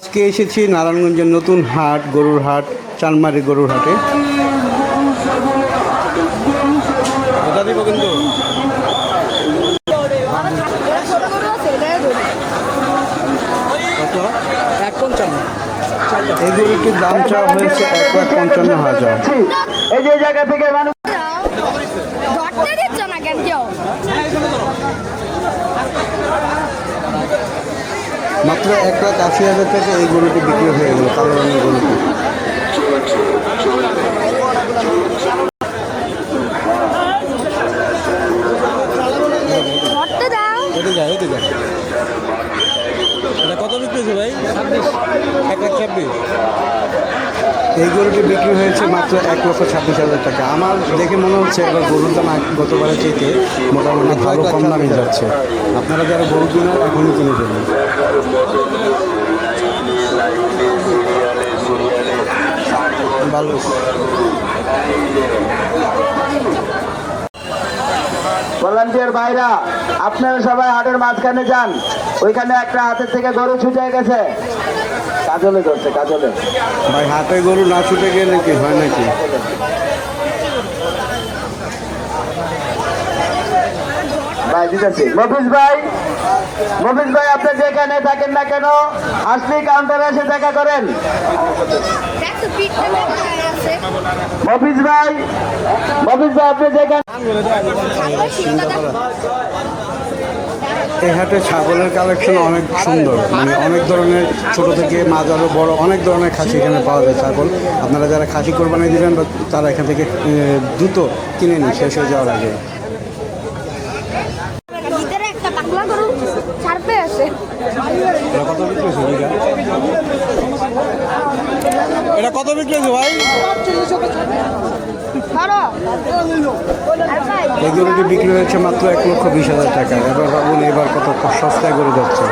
আজকে এসেছি নারায়ণগঞ্জের নতুন হাট, গরুর হাট, চানমারি গরুর হাটে। এই গরুটির দাম চাওয়া হয়েছে 1,55,000। এই যে জায়গা থেকে মানুষ মাত্র 1,80,000 টাকা এই গরুটি বিক্রি হয়ে গেল, কালো রঙের গরুটি। কত বিক্রি হয়েছে ভাই? 1,26,000। এই গরুটি বিক্রি হয়েছে মাত্র 1,26,000 টাকা। আমার দেখে মনে হচ্ছে এবার গরুর দাম গতবারের চাইতে মোটামুটি ভালো কম দামে যাচ্ছে। আপনারা যারা গরু কিনার এখনই কিনে ফেলুন। ভালো ভলান্টিয়ার ভাইরা, আপনারা সবাই হাটের মাঝখানে যান। ওইখানে একটা হাতের থেকে গরু ছুটে গেছে, কাজলে ধরছে, কাজলে। ভাই হাটে গরু না ছুটে গেলে কি হয় নাকি? ভাই দিতেছি। মফিজ ভাই, মফিজ ভাই, আপনি যেখানে থাকেন না কেন আসলে কাউন্টারে এসে দেখা করেন। মফিজ ভাই, মফিজ ভাই, আপনি যেখানে। এই হাটে ছাগলের কালেকশন অনেক সুন্দর, মানে অনেক ধরনের ছোট থেকে মাঝারো বড় অনেক ধরনের খাসি এখানে পাওয়া যায়। ছাগল আপনারা যারা খাসি কোরবানি দিবেন বা তারা এখান থেকে দ্রুত কিনে নিন শেষ হয়ে যাওয়ার আগে। এটা কত বিক্রি হয়েছে ভাই? এই গরুটি বিক্রি হয়েছে মাত্র 1,20,000 টাকা। এবার ভাবুন এবার কত সস্তায় গরু যাচ্ছে।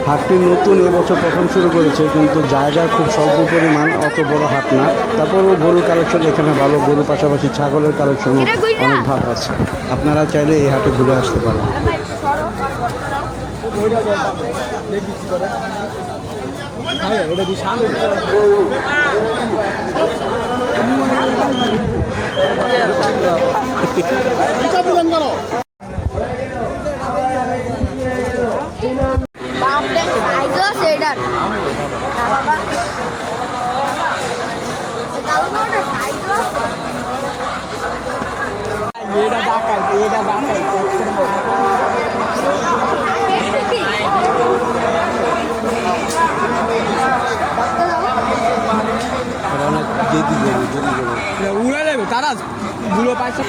হাটটি নতুন এবছর প্রথম শুরু করেছে, কিন্তু জায়গা খুব স্বল্প পরিমাণ, অত বড় হাট না। তারপরেও গরুর কালেকশন এখানে ভালো, গরুর পাশাপাশি ছাগলের কালেকশন অনেক ভালো আছে। আপনারা চাইলে এই হাটে ঘুরে আসতে পারেন। উড়ে যাবে তারা গুলো পাইছে।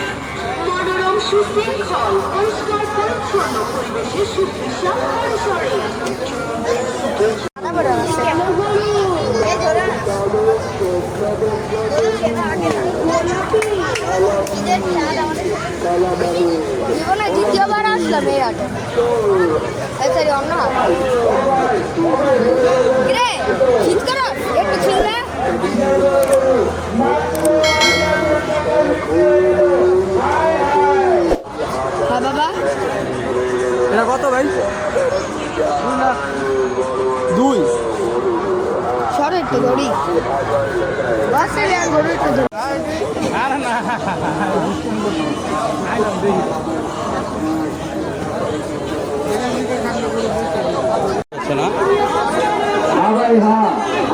মনোরম সুশৃঙ্খল পরিষ্কার পরিচ্ছন্ন পরিবেশে সুবিশাল পরিসরে দ্বিতীয়বার আসলাম এই হাটে। অন্য হাট শীত করো একটু ছিললে। হ্যাঁ বাবা, এটা কত ভাই? 2 সরো একটু গড়ি বাসে গড়ি একটু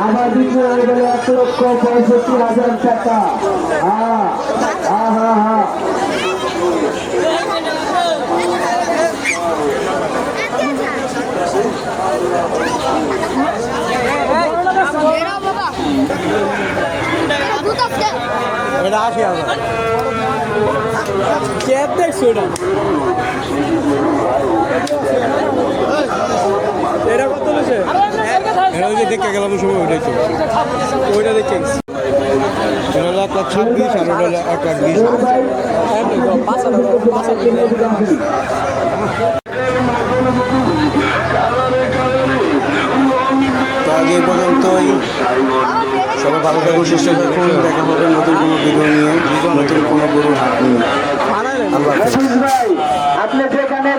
আবার বিক্রি হয়ে গেল 1,65,000 টাকা। হ্যাঁ হ্যাঁ হ্যাঁ হ্যাঁ, এটা 80,000। ক্যাব দেখছো এটা? এটা কত হয়েছে? এটা ওই যে দেখতে গেলাম ওই সময় ওইটাই তো। ওইটা দেখতে গেছি। এটা হলো 1,26,000 আর ওটা হলো 1,20,000। তো আজ এই পর্যন্তই। সবাই ভালো থাকুন, সুস্থ থাকুন। দেখা হবে নতুন কোনো ভিডিও নিয়ে, নতুন কোনো গরুর হাট নিয়ে। আল্লাহ হাফেজ। ভাই আপনি যেখানে